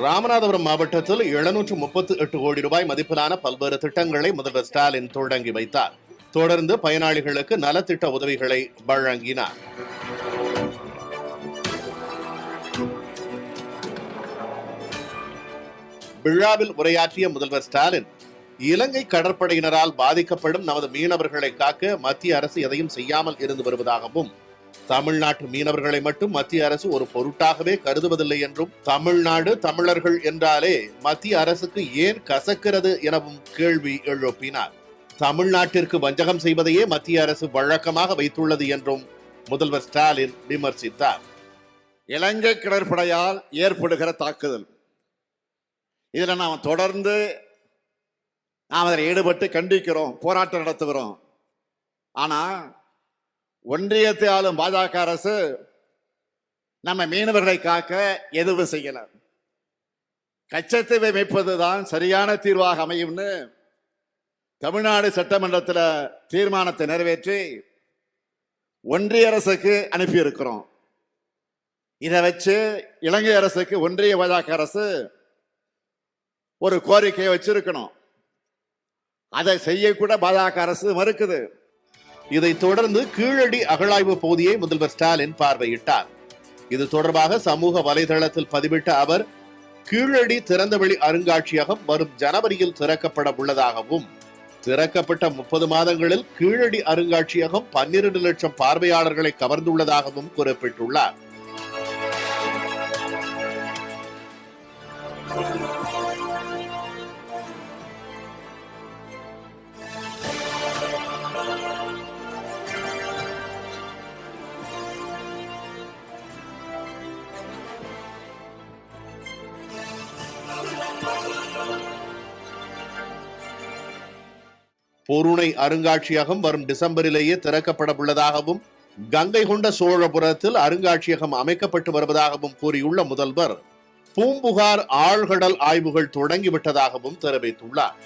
ராமநாதபுரம் மாவட்டத்தில் 738 கோடி ரூபாய் மதிப்பிலான பல்வேறு திட்டங்களை முதல்வர் ஸ்டாலின் தொடங்கி வைத்தார். தொடர்ந்து பயனாளிகளுக்கு நலத்திட்ட உதவிகளை வழங்கினார். விழாவில் உரையாற்றிய முதல்வர் ஸ்டாலின், இலங்கை கடற்படையினரால் பாதிக்கப்படும் நமது மீனவர்களை காக்க மத்திய அரசு எதையும் செய்யாமல் இருந்து வருவதாகவும், தமிழ்நாட்டு மீனவர்களை மட்டும் மத்திய அரசு ஒரு பொருட்டாகவே கருதுவதில்லை என்றும், தமிழ்நாடு தமிழர்கள் என்றாலே மத்திய அரசுக்கு ஏன் கசக்கிறது எனவும் கேள்வி எழுப்பினார். தமிழ்நாட்டிற்கு வஞ்சகம் செய்வதையே மத்திய அரசு வழக்கமாக வைத்துள்ளது என்றும் முதல்வர் ஸ்டாலின் விமர்சித்தார். இலங்கை கடற்படையால் ஏற்படுகிற தாக்குதல், இதுல நாம் தொடர்ந்து அதில் ஈடுபட்டு கண்டிக்கிறோம், போராட்டம் நடத்துகிறோம். ஆனா ஒன்றியத்தை ஆளும் பாஜக அரசு நம்ம மீனவர்களை காக்க எதுவும் செய்யல. கச்சத்தீவை மீட்பதுதான் சரியான தீர்வாக அமையும்னு தமிழ்நாடு சட்டமன்றத்தில் தீர்மானத்தை நிறைவேற்றி ஒன்றிய அரசுக்கு அனுப்பி இருக்கிறோம். இதை வச்சு இலங்கை அரசுக்கு ஒன்றிய பாஜக அரசு ஒரு கோரிக்கையை வச்சிருக்கணும். அதை செய்யக்கூட பாஜக அரசு மறுக்குது. இதைத் தொடர்ந்து கீழடி அகழாய்வு பகுதியை முதல்வர் ஸ்டாலின் பார்வையிட்டார். இது தொடர்பாக சமூக வலைதளத்தில் பதிவிட்ட அவர், கீழடி திறந்தவெளி அருங்காட்சியகம் வரும் ஜனவரியில் திறக்கப்பட உள்ளதாகவும், திறக்கப்பட்ட 30 மாதங்களில் கீழடி அருங்காட்சியகம் 12 லட்சம் பார்வையாளர்களை கவர்ந்துள்ளதாகவும் குறிப்பிட்டுள்ளார். பொருணை அருங்காட்சியகம் வரும் டிசம்பரிலேயே திறக்கப்பட உள்ளதாகவும், கங்கை கொண்ட சோழபுரத்தில் அருங்காட்சியகம் அமைக்கப்பட்டு வருவதாகவும் கூறியுள்ள முதல்வர், பூம்புகார் ஆழ்கடல் ஆய்வுகள் தொடங்கிவிட்டதாகவும் தெரிவித்துள்ளார்.